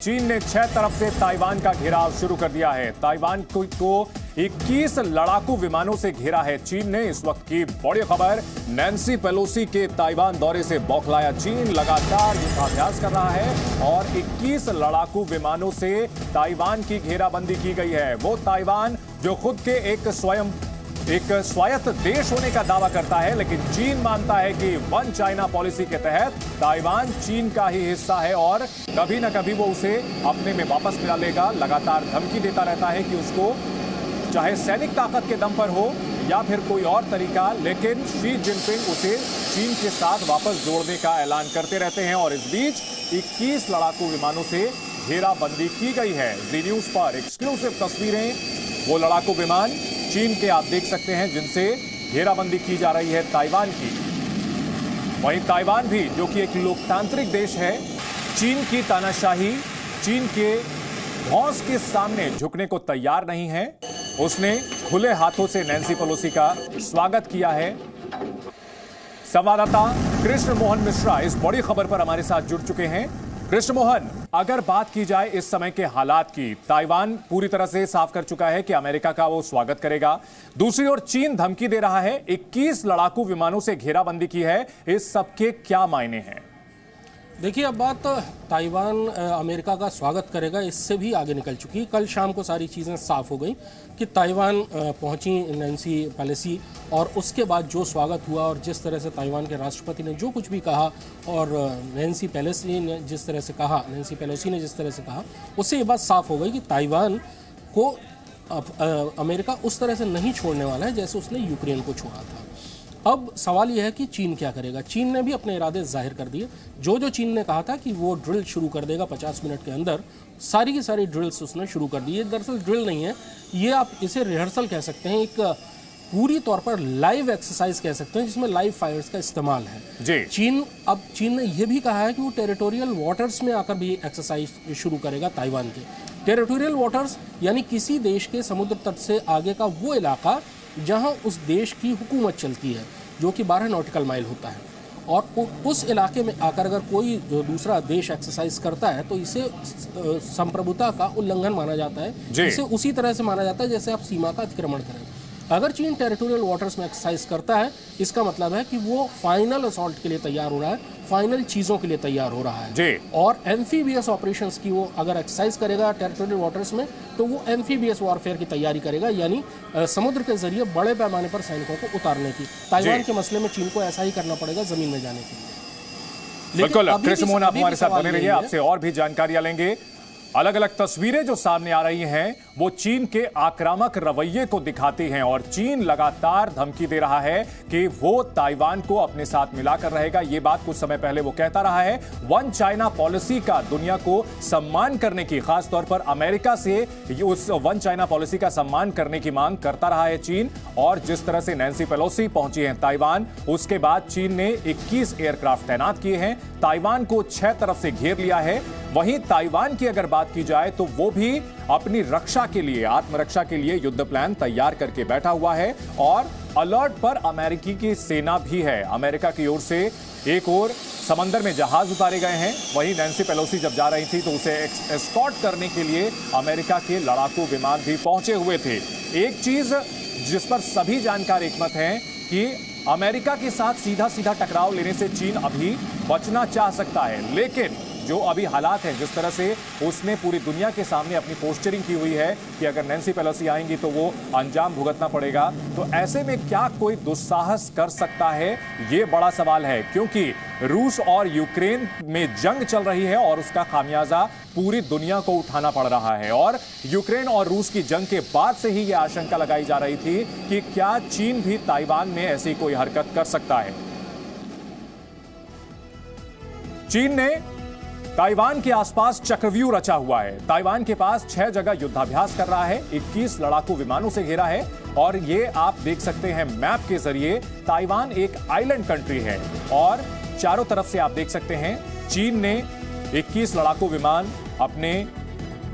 चीन ने 6 तरफ से ताइवान का घेराव शुरू कर दिया है। ताइवान को 21 लड़ाकू विमानों से घेरा है चीन ने। इस वक्त की बड़ी खबर, नैन्सी पेलोसी के ताइवान दौरे से बौखलाया चीन लगातार युद्धाभ्यास कर रहा है और 21 लड़ाकू विमानों से ताइवान की घेराबंदी की गई है। वो ताइवान जो खुद के एक स्वायत्त देश होने का दावा करता है, लेकिन चीन मानता है कि वन चाइना पॉलिसी के तहत ताइवान चीन का ही हिस्सा है और कभी न कभी वो उसे अपने में वापस मिला लेगा। लगातार धमकी देता रहता है कि उसको चाहे सैनिक ताकत के दम पर हो या फिर कोई और तरीका, लेकिन शी जिनपिंग उसे चीन के साथ वापस जोड़ने का ऐलान करते रहते हैं। और इस बीच 21 लड़ाकू विमानों से घेराबंदी की गई है। जी न्यूज पर एक्सक्लूसिव तस्वीरें, वो लड़ाकू विमान चीन के आप देख सकते हैं जिनसे घेराबंदी की जा रही है ताइवान की। वहीं ताइवान भी, जो कि एक लोकतांत्रिक देश है, चीन की तानाशाही, चीन के धौंस के सामने झुकने को तैयार नहीं है। उसने खुले हाथों से नैन्सी पेलोसी का स्वागत किया है। संवाददाता कृष्ण मोहन मिश्रा इस बड़ी खबर पर हमारे साथ जुड़ चुके हैं। कृष्ण मोहन, अगर बात की जाए इस समय के हालात की, ताइवान पूरी तरह से साफ कर चुका है कि अमेरिका का वो स्वागत करेगा। दूसरी ओर चीन धमकी दे रहा है, 21 लड़ाकू विमानों से घेराबंदी की है। इस सबके क्या मायने हैं? देखिए, अब बात ताइवान अमेरिका का स्वागत करेगा इससे भी आगे निकल चुकी है। कल शाम को सारी चीज़ें साफ हो गई कि ताइवान पहुंची नैन्सी पेलोसी, और उसके बाद जो स्वागत हुआ और जिस तरह से ताइवान के राष्ट्रपति ने जो कुछ भी कहा और नैन्सी पेलोसी ने जिस तरह से कहा, उससे ये बात साफ हो गई कि ताइवान को अमेरिका उस तरह से नहीं छोड़ने वाला है जैसे उसने यूक्रेन को छोड़ा था। अब सवाल यह है कि चीन क्या करेगा। चीन ने भी अपने इरादे जाहिर कर दिए। जो चीन ने कहा था कि वो ड्रिल शुरू कर देगा 50 मिनट के अंदर, सारी की सारी ड्रिल्स उसने शुरू कर दी है। दरअसल ड्रिल नहीं है ये, आप इसे रिहर्सल कह सकते हैं, एक पूरी तौर पर लाइव एक्सरसाइज कह सकते हैं जिसमें लाइव फायर्स का इस्तेमाल है जी। चीन ने यह भी कहा है कि वो टेरिटोरियल वाटर्स में आकर भी एक्सरसाइज शुरू करेगा ताइवान के। टेरिटोरियल वाटर्स यानी किसी देश के समुद्र तट से आगे का वो इलाका जहां उस देश की हुकूमत चलती है, जो कि 12 नॉटिकल माइल होता है। और उस इलाके में आकर अगर कोई जो दूसरा देश एक्सरसाइज करता है तो इसे संप्रभुता का उल्लंघन माना जाता है। इसे उसी तरह से माना जाता है जैसे आप सीमा का अतिक्रमण करें। अगर चीन टेरिटोरियल वाटर्स में एक्सरसाइज करता है, इसका मतलब है कि वो फाइनल असॉल्ट के लिए तैयार हो रहा है, फाइनल चीजों के लिए तैयार हो रहा है जी। और एम्फीबियस ऑपरेशंस की वो अगर एक्सरसाइज करेगा टेरिटोरियल वाटर्स में, तो वो एम्फीबियस वॉरफेयर की तैयारी करेगा, यानी समुद्र के जरिए बड़े पैमाने पर सैनिकों को उतारने की। ताइवान के मसले में चीन को ऐसा ही करना पड़ेगा जमीन में जाने के लिए। बिल्कुल, कृष्ण मोहन आप हमारे साथ बने रहिए, आपसे और भी जानकारियां लेंगे। अलग अलग तस्वीरें जो सामने आ रही हैं वो चीन के आक्रामक रवैये को दिखाती हैं और चीन लगातार धमकी दे रहा है कि वो ताइवान को अपने साथ मिलाकर रहेगा। ये बात कुछ समय पहले वो कहता रहा है। वन चाइना पॉलिसी का दुनिया को सम्मान करने की, खासतौर पर अमेरिका से उस वन चाइना पॉलिसी का सम्मान करने की मांग करता रहा है चीन। और जिस तरह से नैन्सी पेलोसी पहुंची हैं ताइवान, उसके बाद चीन ने 21 एयरक्राफ्ट तैनात किए हैं, ताइवान को 6 तरफ से घेर लिया है। वहीं ताइवान की अगर बात की जाए तो वो भी अपनी रक्षा के लिए, आत्मरक्षा के लिए युद्ध प्लान तैयार करके बैठा हुआ है और अलर्ट पर अमेरिकी की सेना भी है। अमेरिका की ओर से एक और समंदर में जहाज उतारे गए हैं। वहीं नैन्सी पेलोसी जब जा रही थी तो उसे एस्कॉर्ट करने के लिए अमेरिका के लड़ाकू विमान भी पहुंचे हुए थे। एक चीज जिस पर सभी जानकार एकमत हैं कि अमेरिका के साथ सीधा सीधा टकराव लेने से चीन अभी बचना चाह सकता है, लेकिन जो अभी हालात हैं, जिस तरह से उसने पूरी दुनिया के सामने अपनी पोस्टरिंग की हुई है कि अगर नैन्सी पेलोसी आएंगी तो वो अंजाम भुगतना पड़ेगा, तो ऐसे में क्या कोई दुस्साहस कर सकता है, ये बड़ा सवाल है। क्योंकि रूस और यूक्रेन में जंग चल रही है और उसका खामियाजा पूरी दुनिया को उठाना पड़ रहा है। और यूक्रेन और रूस की जंग के बाद से ही यह आशंका लगाई जा रही थी कि क्या चीन भी ताइवान में ऐसी कोई हरकत कर सकता है। चीन ने ताइवान के आसपास चक्रव्यूह रचा हुआ है। ताइवान के पास 6 जगह युद्धाभ्यास कर रहा है, 21 लड़ाकू विमानों से घेरा है। और ये आप देख सकते हैं मैप के जरिए, ताइवान एक आइलैंड कंट्री है और चारों तरफ से आप देख सकते हैं चीन ने 21 लड़ाकू विमान, अपने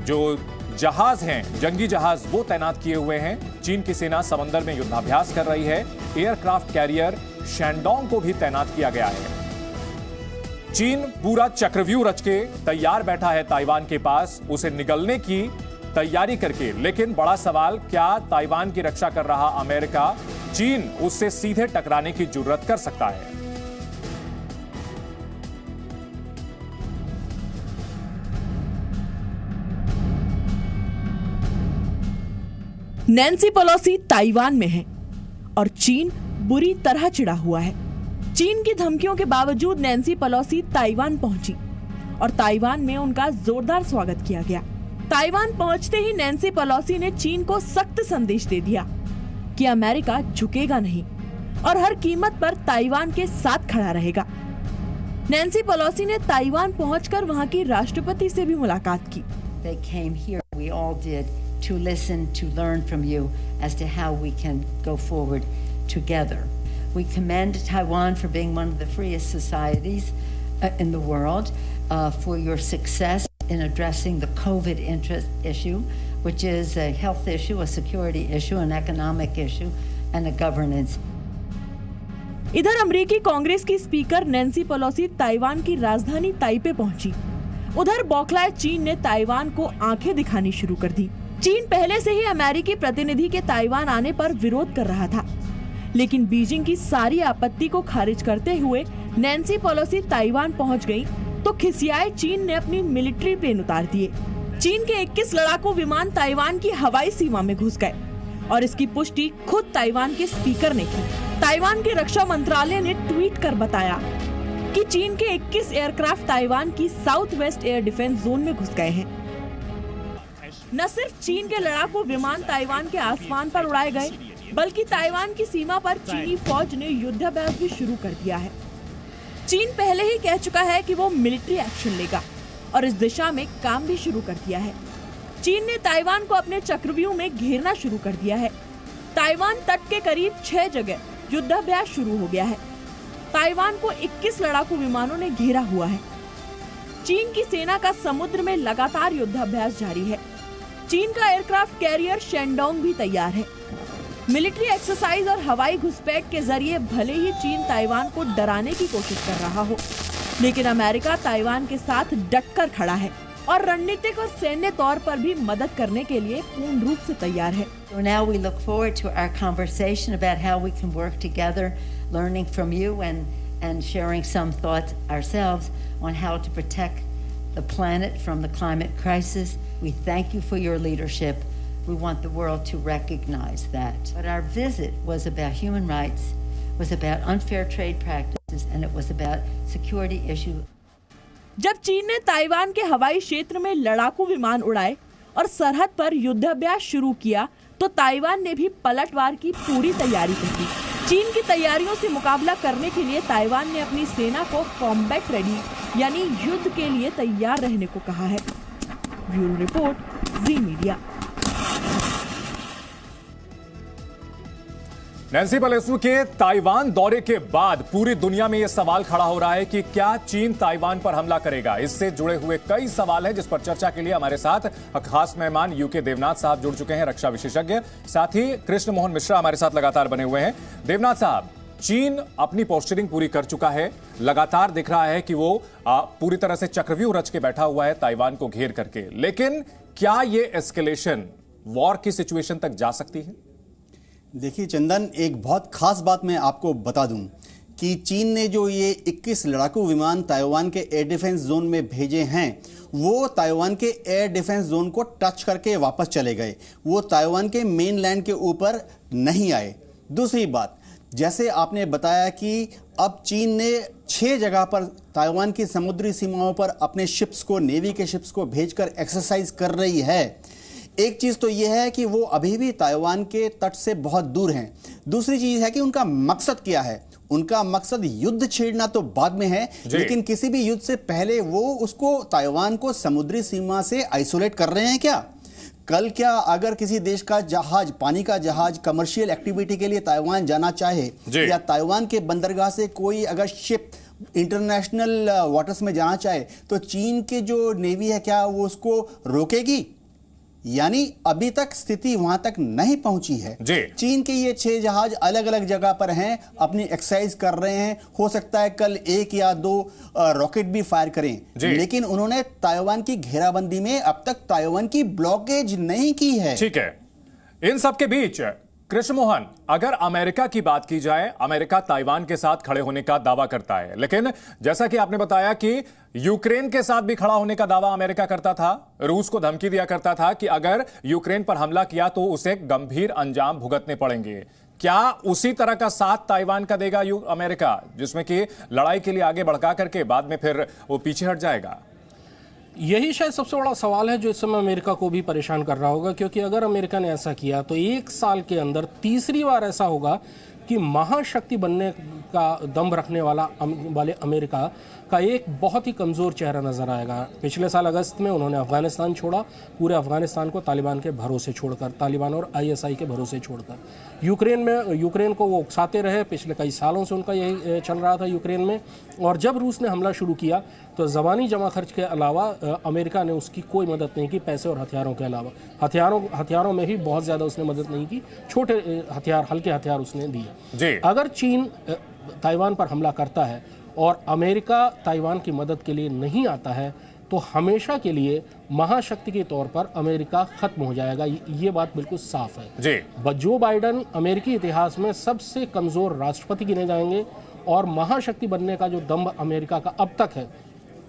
जो जहाज हैं, जंगी जहाज, वो तैनात किए हुए हैं। चीन की सेना समंदर में युद्धाभ्यास कर रही है। एयरक्राफ्ट कैरियर शैंडोंग को भी तैनात किया गया है। चीन पूरा चक्रव्यूह रच के तैयार बैठा है ताइवान के पास उसे निगलने की तैयारी करके। लेकिन बड़ा सवाल, क्या ताइवान की रक्षा कर रहा अमेरिका चीन उससे सीधे टकराने की जुर्रत कर सकता है? नैन्सी पेलोसी ताइवान में है और चीन बुरी तरह चिढ़ा हुआ है। चीन की धमकियों के बावजूद नैन्सी पेलोसी ताइवान पहुंची और ताइवान में उनका जोरदार स्वागत किया गया। ताइवान पहुंचते ही नैन्सी पेलोसी ने चीन को सख्त संदेश दे दिया कि अमेरिका झुकेगा नहीं और हर कीमत पर ताइवान के साथ खड़ा रहेगा। नैन्सी पेलोसी ने ताइवान पहुंचकर वहां की राष्ट्रपति से भी मुलाकात की। They came here, we all did, to listen, to learn from you as to how we can go forward together. We commend Taiwan for being one of the freest societies in the world, for your success in addressing the COVID issue, which is a health issue, a security issue, an economic issue, and a governance. इधर अमेरिकी कांग्रेस की speaker Nancy Pelosi Taiwan की राजधानी Taipei पहुंची। उधर बौखलाए चीन ने Taiwan को आंखें दिखानी शुरू कर दी। चीन पहले से ही अमेरिकी प्रतिनिधि के ताइवान आने पर विरोध कर रहा था, लेकिन बीजिंग की सारी आपत्ति को खारिज करते हुए नैन्सी पेलोसी ताइवान पहुंच गई तो खिसियाए चीन ने अपनी मिलिट्री प्लेन उतार दिए। चीन के 21 लड़ाकू विमान ताइवान की हवाई सीमा में घुस गए और इसकी पुष्टि खुद ताइवान के स्पीकर ने की। ताइवान के रक्षा मंत्रालय ने ट्वीट कर बताया कि चीन के 21 एयरक्राफ्ट ताइवान की south west air defence zone में घुस गए हैं। न सिर्फ चीन के लड़ाकू विमान ताइवान के आसमान पर उड़ाए गए, बल्कि ताइवान की सीमा पर चीनी फौज ने युद्धाभ्यास भी शुरू कर दिया है। चीन पहले ही कह चुका है कि वो मिलिट्री एक्शन लेगा और इस दिशा में काम भी शुरू कर दिया है। चीन ने ताइवान को अपने चक्रव्यूह में घेरना शुरू कर दिया है। ताइवान तट के करीब 6 जगह युद्धाभ्यास शुरू हो गया है। ताइवान को 21 लड़ाकू विमानों ने घेरा हुआ है। चीन की सेना का समुद्र में लगातार युद्धाभ्यास जारी है। चीन का एयरक्राफ्ट कैरियर शेंडोंग भी तैयार है। मिलिट्री एक्सरसाइज और हवाई घुसपैठ के जरिए भले ही चीन ताइवान को डराने की कोशिश कर रहा हो, लेकिन अमेरिका ताइवान के साथ डटकर खड़ा है और रणनीतिक और सैन्य तौर पर भी मदद करने के लिए पूर्ण रूप से तैयार है। So now we look forward to our conversation about how we can work together, learning from you and sharing some thoughts ourselves on how to protect the planet from the climate crisis. We thank you for your leadership. We want the world to recognize that. But our visit was about human rights, was about unfair trade practices, and it was about security issues. जब चीन ने Taiwan के हवाई क्षेत्र में लड़ाकू विमान उड़ाए और सरहद पर युद्धाभ्यास शुरू किया, तो ताइवान ने भी पलटवार की पूरी तैयारी कर दी। चीन की तैयारियों से मुकाबला करने के लिए ताइवान ने अपनी सेना को कॉम्बैट रेडी यानी युद्ध के लिए तैयार रहने को कहा है। ब्यूरो रिपोर्ट, जी मीडिया। नैन्सी पेलोसी के ताइवान दौरे के बाद पूरी दुनिया में यह सवाल खड़ा हो रहा है कि क्या चीन ताइवान पर हमला करेगा। इससे जुड़े हुए कई सवाल हैं जिस पर चर्चा के लिए हमारे साथ खास मेहमान यूके देवनाथ साहब जुड़ चुके हैं, रक्षा विशेषज्ञ। साथ ही कृष्ण मोहन मिश्रा हमारे साथ लगातार बने हुए हैं। देवनाथ साहब, चीन अपनी पोस्चरिंग पूरी कर चुका है, लगातार दिख रहा है कि वो पूरी तरह से चक्रव्यूह रच के बैठा हुआ है ताइवान को घेर करके, लेकिन क्या ये एस्केलेशन वॉर की सिचुएशन तक जा सकती है? देखिए चंदन, एक बहुत खास बात मैं आपको बता दूं कि चीन ने जो ये 21 लड़ाकू विमान ताइवान के एयर डिफेंस जोन में भेजे हैं, वो ताइवान के एयर डिफेंस जोन को टच करके वापस चले गए। वो ताइवान के मेन लैंड के ऊपर नहीं आए। दूसरी बात, जैसे आपने बताया कि अब चीन ने 6 जगह पर ताइवान की समुद्री सीमाओं पर अपने शिप्स को, नेवी के शिप्स को भेजकर एक्सरसाइज कर रही है। एक चीज़ तो यह है कि वो अभी भी ताइवान के तट से बहुत दूर हैं। दूसरी चीज़ है कि उनका मकसद क्या है। उनका मकसद युद्ध छेड़ना तो बाद में है, लेकिन किसी भी युद्ध से पहले वो उसको ताइवान को समुद्री सीमा से आइसोलेट कर रहे हैं क्या? कल क्या अगर किसी देश का जहाज, पानी का जहाज कमर्शियल एक्टिविटी के लिए ताइवान जाना चाहे या ताइवान के बंदरगाह से कोई अगर शिप इंटरनेशनल वाटर्स में जाना चाहे, तो चीन के जो नेवी है क्या वो उसको रोकेगी? यानी अभी तक स्थिति वहां तक नहीं पहुंची है। जी। चीन के ये 6 जहाज अलग अलग जगह पर हैं, अपनी एक्सरसाइज कर रहे हैं। हो सकता है कल 1 या 2 रॉकेट भी फायर करें, लेकिन उन्होंने ताइवान की घेराबंदी में अब तक ताइवान की ब्लॉकेज नहीं की है। ठीक है, इन सब के बीच कृष्ण मोहन, अगर अमेरिका की बात की जाए, अमेरिका ताइवान के साथ खड़े होने का दावा करता है, लेकिन जैसा कि आपने बताया कि यूक्रेन के साथ भी खड़ा होने का दावा अमेरिका करता था, रूस को धमकी दिया करता था कि अगर यूक्रेन पर हमला किया तो उसे गंभीर अंजाम भुगतने पड़ेंगे। क्या उसी तरह का साथ ताइवान का देगा अमेरिका, जिसमें कि लड़ाई के लिए आगे भड़का करके बाद में फिर वो पीछे हट जाएगा? यही शायद सबसे बड़ा सवाल है जो इस समय अमेरिका को भी परेशान कर रहा होगा, क्योंकि अगर अमेरिका ने ऐसा किया तो 1 साल के अंदर तीसरी बार ऐसा होगा कि महाशक्ति बनने का दम रखने वाले अमेरिका का एक बहुत ही कमज़ोर चेहरा नज़र आएगा। पिछले साल अगस्त में उन्होंने अफगानिस्तान छोड़ा, पूरे अफगानिस्तान को तालिबान के भरोसे छोड़कर, तालिबान और ISI के भरोसे छोड़कर। यूक्रेन को वो उकसाते रहे, पिछले कई सालों से उनका यही चल रहा था यूक्रेन में। और जब रूस ने हमला शुरू किया तो ज़बानी जमा खर्च के अलावा अमेरिका ने उसकी कोई मदद नहीं की, पैसे और हथियारों के अलावा। हथियारों में भी बहुत ज़्यादा उसने मदद नहीं की, छोटे हथियार, हल्के हथियार उसने दिए। अगर चीन ताइवान पर हमला करता है और अमेरिका ताइवान की मदद के लिए नहीं आता है तो हमेशा के लिए महाशक्ति के तौर पर अमेरिका खत्म हो जाएगा। ये बात बिल्कुल साफ है जी। जो बाइडन अमेरिकी इतिहास में सबसे कमज़ोर राष्ट्रपति गिने जाएंगे और महाशक्ति बनने का जो दम अमेरिका का अब तक है,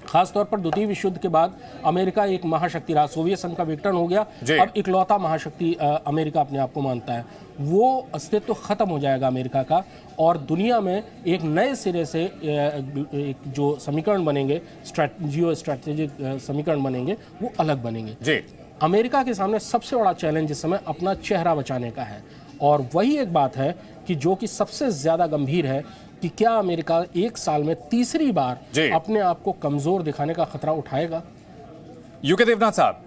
खासतौर पर द्वितीय विश्व युद्ध के बाद अमेरिका एक महाशक्ति रहा, सोवियत संघ का विघटन हो गया, अब इकलौता महाशक्ति अमेरिका अपने आप को मानता है। वो अस्तित्व खत्म हो जाएगा अमेरिका का और दुनिया में एक नए सिरे से एक जो समीकरण बनेंगे, जियो स्ट्रैटेजिक समीकरण बनेंगे, वो अलग बनेंगे जी। अमेरिका के सामने सबसे बड़ा चैलेंज इस समय अपना चेहरा बचाने का है और वही एक बात है कि जो कि सबसे ज्यादा गंभीर है कि क्या अमेरिका 1 साल में तीसरी बार अपने आप को कमजोर दिखाने का खतरा उठाएगा? यूके देवनाथ साहब,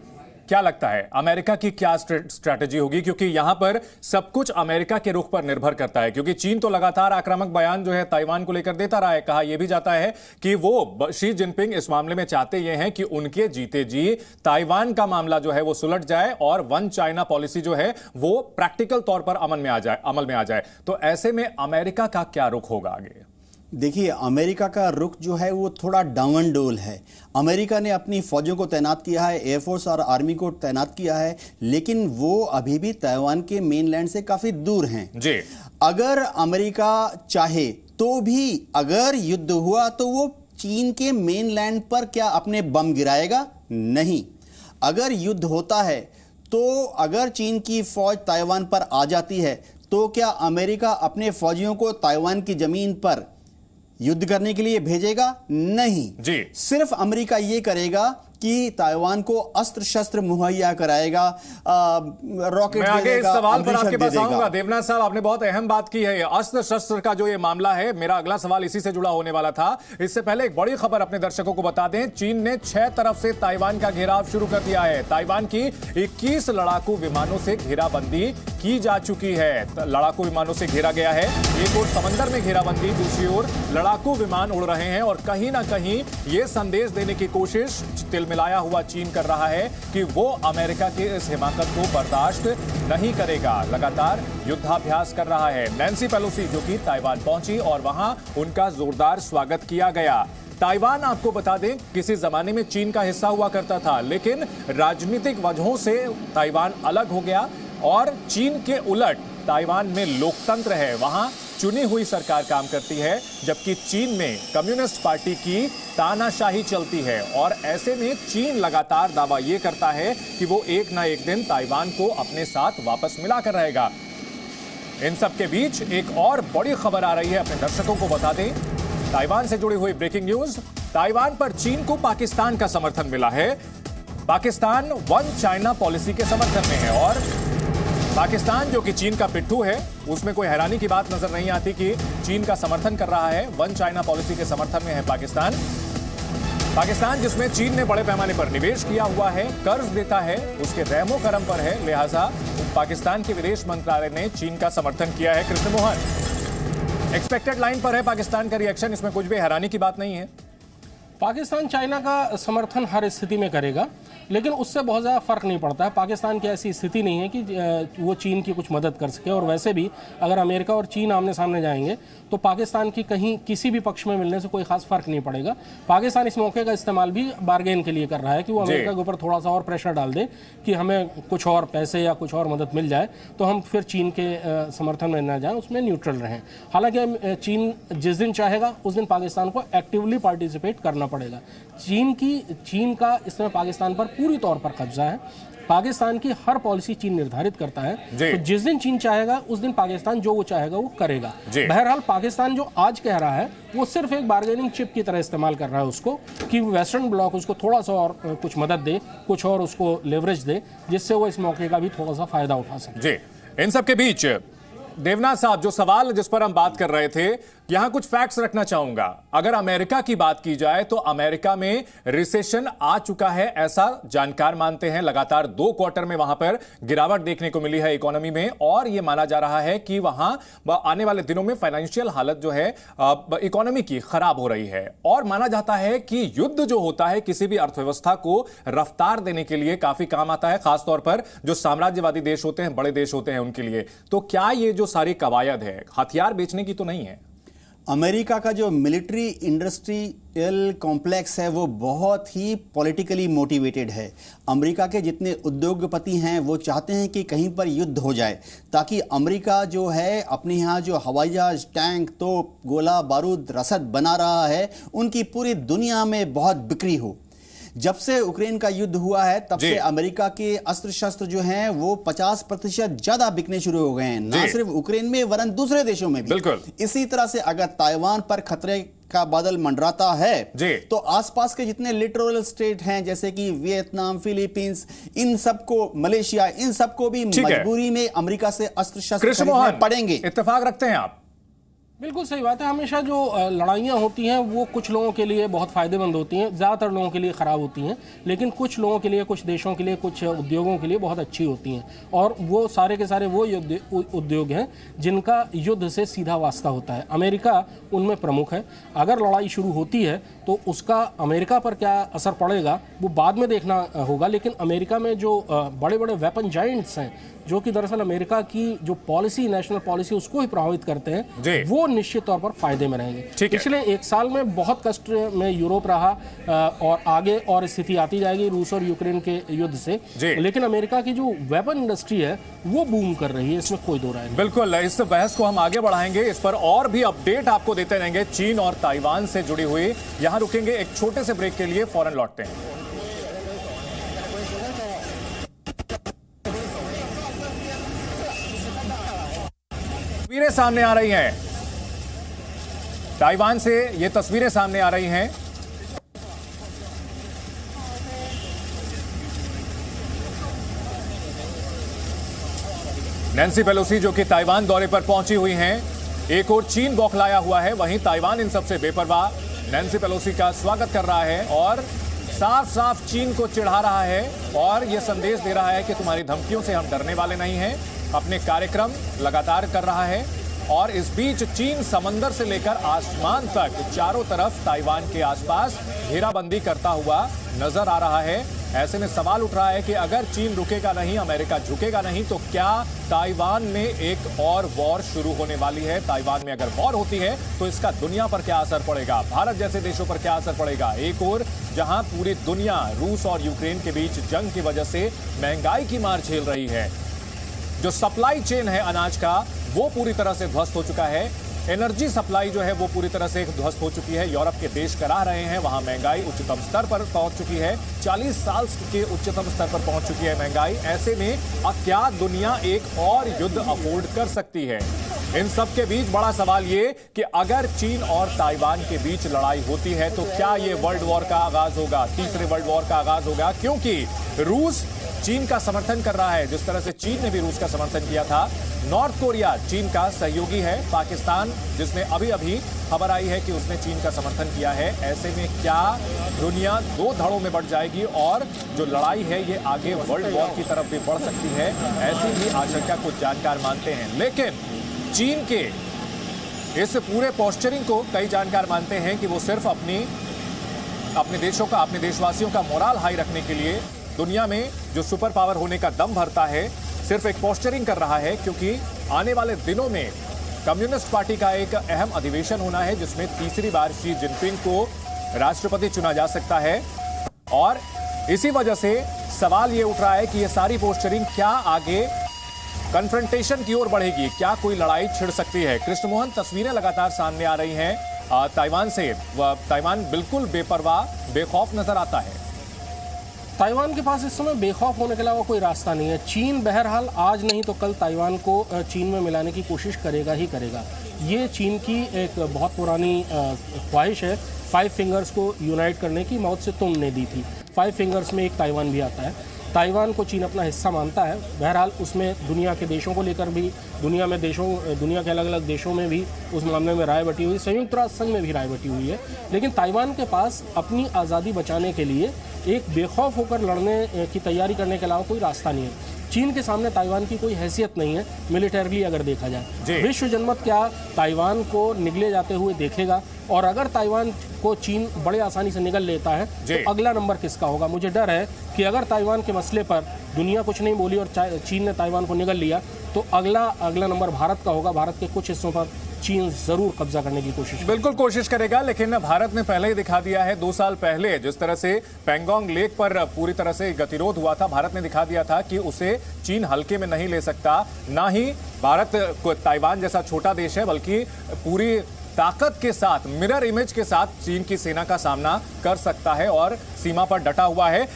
क्या लगता है अमेरिका की क्या स्ट्रैटेजी होगी? क्योंकि यहां पर सब कुछ अमेरिका के रुख पर निर्भर करता है, क्योंकि चीन तो लगातार आक्रामक बयान जो है ताइवान को लेकर देता रहा है। कहा यह भी जाता है कि वो शी जिनपिंग इस मामले में चाहते ये हैं कि उनके जीते जी ताइवान का मामला जो है वो सुलझ जाए और वन चाइना पॉलिसी जो है वो प्रैक्टिकल तौर पर अमल में आ जाए। तो ऐसे में अमेरिका का क्या रुख होगा आगे? देखिए, अमेरिका का रुख जो है वो थोड़ा डावांडोल है। अमेरिका ने अपनी फौजों को तैनात किया है, एयरफोर्स और आर्मी को तैनात किया है, लेकिन वो अभी भी ताइवान के मेनलैंड से काफी दूर हैं जी। अगर अमेरिका चाहे तो भी अगर युद्ध हुआ तो वो चीन के मेनलैंड पर क्या अपने बम गिराएगा? नहीं। अगर युद्ध होता है तो अगर चीन की फौज ताइवान पर आ जाती है तो क्या अमेरिका अपने फौजियों को ताइवान की जमीन पर युद्ध करने के लिए भेजेगा? नहीं जी। सिर्फ अमेरिका ये करेगा कि ताइवान को अस्त्र शस्त्र मुहैया कराएगा, रॉकेट मैं आगे इस सवाल पर आपके पास आऊंगा। देवनाथ साहब, आपने बहुत अहम बात की है, अस्त्र शस्त्र का जो ये मामला है, मेरा अगला सवाल इसी से जुड़ा होने वाला था। इससे पहले एक बड़ी खबर अपने दर्शकों को बता दें, चीन ने 6 तरफ से ताइवान का घेराव शुरू कर दिया है। ताइवान की 21 लड़ाकू विमानों से घेराबंदी की जा चुकी है। लड़ाकू विमानों से घेरा गया है, एक ओर समंदर में घेराबंदी, दूसरी ओर लड़ाकू विमान उड़ रहे हैं और कहीं ना कहीं यह संदेश देने की कोशिश मिलाया हुआ चीन कर रहा है कि वो अमेरिका के इस हिमाकत को बर्दाश्त नहीं करेगा। लगातार युद्धाभ्यास कर रहा है। नैन्सी पेलोसी जो कि ताइवान पहुंची और वहां उनका जोरदार स्वागत किया गया। ताइवान, आपको बता दें, किसी जमाने में चीन का हिस्सा हुआ करता था, लेकिन राजनीतिक वजहों से ताइवान अलग हो गया और चीन के उलट ताइवान में लोकतंत्र है, वहां चुनी हुई सरकार काम करती है, जबकि चीन में कम्युनिस्ट पार्टी की तानाशाही चलती है। और ऐसे में चीन लगातार दावा यह करता है कि वो एक ना एक दिन ताइवान को अपने साथ वापस मिलाकर रहेगा। इन सब के बीच एक और बड़ी खबर आ रही है, अपने दर्शकों को बता दें, ताइवान से जुड़ी हुई ब्रेकिंग न्यूज। ताइवान पर चीन को पाकिस्तान का समर्थन मिला है। पाकिस्तान वन चाइना पॉलिसी के समर्थन में है और पाकिस्तान जो कि चीन का पिट्ठू है, उसमें कोई हैरानी की बात नजर नहीं आती कि चीन का समर्थन कर रहा है। वन चाइना पॉलिसी के समर्थन में है पाकिस्तान, जिसमें चीन ने बड़े पैमाने पर निवेश किया हुआ है, कर्ज देता है, उसके रहमो करम पर है, लिहाजा पाकिस्तान के विदेश मंत्रालय ने चीन का समर्थन किया है। कृष्ण मोहन, एक्सपेक्टेड लाइन पर है पाकिस्तान का रिएक्शन, इसमें कुछ भी हैरानी की बात नहीं है। पाकिस्तान चाइना का समर्थन हर स्थिति में करेगा, लेकिन उससे बहुत ज़्यादा फर्क नहीं पड़ता है। पाकिस्तान की ऐसी स्थिति नहीं है कि वो चीन की कुछ मदद कर सके, और वैसे भी अगर अमेरिका और चीन आमने सामने जाएंगे तो पाकिस्तान की कहीं किसी भी पक्ष में मिलने से कोई खास फर्क नहीं पड़ेगा। पाकिस्तान इस मौके का इस्तेमाल भी बार्गेन के लिए कर रहा है कि वो अमेरिका के ऊपर थोड़ा सा और प्रेशर डाल दे कि हमें कुछ और पैसे या कुछ और मदद मिल जाए तो हम फिर चीन के समर्थन में न जाएं, उसमें न्यूट्रल रहें। हालांकि चीन जिस दिन चाहेगा उस दिन पाकिस्तान को एक्टिवली पार्टिसिपेट करना पड़ेगा। चीन का इसमें पाकिस्तान पर पूरी तौर पर कब्जा है। पाकिस्तान की हर पॉलिसी चीन निर्धारित करता है, तो जिस दिन चीन चाहेगा उस दिन पाकिस्तान जो वो चाहेगा वो करेगा। बहरहाल पाकिस्तान जो आज कह रहा है वो सिर्फ एक बार्गेनिंग चिप की तरह इस्तेमाल कर रहा है उसको, कि वेस्टर्न ब्लॉक उसको थोड़ा सा और कुछ मदद दे, कुछ और उसको लेवरेज दे, जिससे वो इस मौके का भी थोड़ा सा फायदा उठा सके। इन सब के बीच देवनाथ साहब, जो सवाल जिस पर हम बात कर रहे थे, यहां कुछ फैक्ट्स रखना चाहूंगा। अगर अमेरिका की बात की जाए तो अमेरिका में रिसेशन आ चुका है, ऐसा जानकार मानते हैं। लगातार 2 क्वार्टर में वहां पर गिरावट देखने को मिली है इकोनॉमी में, और यह माना जा रहा है कि वहां आने वाले दिनों में फाइनेंशियल हालत जो है इकोनॉमी की खराब हो रही है। और माना जाता है कि युद्ध जो होता है किसी भी अर्थव्यवस्था को रफ्तार देने के लिए काफी काम आता है, खासतौर पर जो साम्राज्यवादी देश होते हैं, बड़े देश होते हैं, उनके लिए। तो क्या ये जो सारी कवायद है हथियार बेचने की तो नहीं है? अमेरिका का जो मिलिट्री इंडस्ट्रियल कॉम्प्लेक्स है वो बहुत ही पॉलिटिकली मोटिवेटेड है। अमेरिका के जितने उद्योगपति हैं वो चाहते हैं कि कहीं पर युद्ध हो जाए, ताकि अमेरिका जो है अपने यहाँ जो हवाई जहाज, टैंक, तोप, गोला बारूद, रसद बना रहा है, उनकी पूरी दुनिया में बहुत बिक्री हो। जब से यूक्रेन का युद्ध हुआ है तब से अमेरिका के अस्त्र शस्त्र जो हैं वो 50% ज्यादा बिकने शुरू हो गए हैं, ना सिर्फ यूक्रेन में वरन दूसरे देशों में भी। बिल्कुल। इसी तरह से अगर ताइवान पर खतरे का बादल मंडराता है तो आसपास के जितने लिटरल स्टेट हैं जैसे कि वियतनाम, फिलीपींस, इन सबको, मलेशिया, इन सबको भी मजबूरी में अमेरिका से अस्त्र शस्त्र खरीदने पड़ेंगे। इत्तेफाक रखते हैं आप? बिल्कुल सही बात है। हमेशा जो लड़ाइयाँ होती हैं वो कुछ लोगों के लिए बहुत फ़ायदेमंद होती हैं, ज़्यादातर लोगों के लिए ख़राब होती हैं, लेकिन कुछ लोगों के लिए, कुछ देशों के लिए, कुछ उद्योगों के लिए बहुत अच्छी होती हैं। और वो सारे के सारे वो उद्योग हैं जिनका युद्ध से सीधा वास्ता होता है। अमेरिका उनमें प्रमुख है। अगर लड़ाई शुरू होती है तो उसका अमेरिका पर क्या असर पड़ेगा वो बाद में देखना होगा, लेकिन अमेरिका में जो बड़े बड़े वेपन जायंट्स हैं जो कि दरअसल अमेरिका की जो पॉलिसी, नेशनल पॉलिसी, उसको ही प्रभावित करते हैं, वो निश्चित तौर पर फायदे में रहेंगे। पिछले 1 साल में बहुत कष्ट में यूरोप रहा, और आगे और स्थिति आती जाएगी रूस और यूक्रेन के युद्ध से, लेकिन अमेरिका की जो वेपन इंडस्ट्री है वो बूम कर रही है, इसमें कोई दो राय नहीं। बिल्कुल, इस बहस को हम आगे बढ़ाएंगे, इस पर और भी अपडेट आपको देते रहेंगे चीन और ताइवान से जुड़ी हुई। यहां रुकेंगे एक छोटे से ब्रेक के लिए, फौरन लौटते हैं। तस्वीरें सामने आ रही हैं ताइवान से, ये तस्वीरें सामने आ रही हैं। नैन्सी पेलोसी जो कि ताइवान दौरे पर पहुंची हुई हैं, एक और चीन बौखलाया हुआ है, वहीं ताइवान इन सबसे बेपरवाह नैन्सी पेलोसी का स्वागत कर रहा है और साफ साफ चीन को चिढ़ा रहा है और यह संदेश दे रहा है कि तुम्हारी धमकियों से हम डरने वाले नहीं हैं। अपने कार्यक्रम लगातार कर रहा है और इस बीच चीन समंदर से लेकर आसमान तक चारों तरफ ताइवान के आसपास घेराबंदी करता हुआ नजर आ रहा है। ऐसे में सवाल उठ रहा है कि अगर चीन रुकेगा नहीं, अमेरिका झुकेगा नहीं, तो क्या ताइवान में एक और वॉर शुरू होने वाली है? ताइवान में अगर वॉर होती है तो इसका दुनिया पर क्या असर पड़ेगा, भारत जैसे देशों पर क्या असर पड़ेगा? एक और जहां पूरी दुनिया रूस और यूक्रेन के बीच जंग की वजह से महंगाई की मार झेल रही है, जो सप्लाई चेन है अनाज का वो पूरी तरह से ध्वस्त हो चुका है, एनर्जी सप्लाई जो है वो पूरी तरह से ध्वस्त हो चुकी है। यूरोप के देश करा रहे हैं, वहां महंगाई उच्चतम स्तर पर पहुंच चुकी है, 40 साल के उच्चतम स्तर पर पहुंच चुकी है महंगाई। ऐसे में अब क्या दुनिया एक और युद्ध अफोर्ड कर सकती है? इन सब के बीच बड़ा सवाल ये कि अगर चीन और ताइवान के बीच लड़ाई होती है तो क्या ये वर्ल्ड वॉर का आगाज होगा, तीसरे वर्ल्ड वॉर का आगाज होगा? क्योंकि रूस चीन का समर्थन कर रहा है, जिस तरह से चीन ने भी रूस का समर्थन किया था। नॉर्थ कोरिया चीन का सहयोगी है, पाकिस्तान जिसमें अभी अभी खबर आई है कि उसने चीन का समर्थन किया है। ऐसे में क्या दुनिया दो धड़ों में बढ़ जाएगी और जो लड़ाई है ये आगे वर्ल्ड वॉर की तरफ भी बढ़ सकती है? ऐसी भी आशंका कुछ जानकार मानते हैं, लेकिन चीन के इस पूरे पोस्चरिंग को कई जानकार मानते हैं कि वो सिर्फ अपने देशों का, अपने देशवासियों का मोराल हाई रखने के लिए दुनिया में जो सुपर पावर होने का दम भरता है सिर्फ एक पोस्टरिंग कर रहा है, क्योंकि आने वाले दिनों में कम्युनिस्ट पार्टी का एक अहम अधिवेशन होना है जिसमें तीसरी बार शी जिनपिंग को राष्ट्रपति चुना जा सकता है। और इसी वजह से सवाल ये उठ रहा है कि ये सारी पोस्टरिंग क्या आगे कन्फ्रंटेशन की ओर बढ़ेगी, क्या कोई लड़ाई छिड़ सकती है। कृष्णमोहन, तस्वीरें लगातार सामने आ रही हैं ताइवान से। ताइवान बिल्कुल बेपरवाह, बेखौफ नजर आता है। ताइवान के पास इस समय बेखौफ होने के अलावा कोई रास्ता नहीं है। चीन बहरहाल आज नहीं तो कल ताइवान को चीन में मिलाने की कोशिश करेगा ही करेगा। ये चीन की एक बहुत पुरानी ख्वाहिश है 5 फिंगर्स को यूनाइट करने की, माओ से तुम ने दी थी। 5 फिंगर्स में एक ताइवान भी आता है। ताइवान को चीन अपना हिस्सा मानता है। बहरहाल उसमें दुनिया के देशों को लेकर भी, दुनिया के अलग अलग देशों में भी उस मामले में राय बटी हुई, संयुक्त राष्ट्र संघ में भी राय बटी हुई है। लेकिन ताइवान के पास अपनी आज़ादी बचाने के लिए एक बेखौफ होकर लड़ने की तैयारी करने के अलावा कोई रास्ता नहीं है। चीन के सामने ताइवान की कोई हैसियत नहीं है मिलिटरीली अगर देखा जाए। विश्व जनमत क्या ताइवान को निगले जाते हुए देखेगा? और अगर ताइवान को चीन बड़े आसानी से निगल लेता है तो अगला नंबर किसका होगा? मुझे डर है कि अगर ताइवान के मसले पर दुनिया कुछ नहीं बोली और चीन ने ताइवान को निगल लिया तो अगला नंबर भारत का होगा। भारत के कुछ हिस्सों पर चीन जरूर कब्जा करने की कोशिश, बिल्कुल कोशिश करेगा। लेकिन भारत ने पहले ही दिखा दिया है, 2 साल पहले जिस तरह से पैंगोंग लेक पर पूरी तरह से गतिरोध हुआ था, भारत ने दिखा दिया था कि उसे चीन हल्के में नहीं ले सकता। ना ही भारत को ताइवान जैसा छोटा देश है, बल्कि पूरी ताकत के साथ, मिरर इमेज के साथ चीन की सेना का सामना कर सकता है और सीमा पर डटा हुआ है।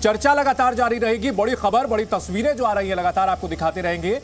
चर्चा लगातार जारी रहेगी। बड़ी खबर, बड़ी तस्वीरें जो आ रही है लगातार आपको दिखाते रहेंगे।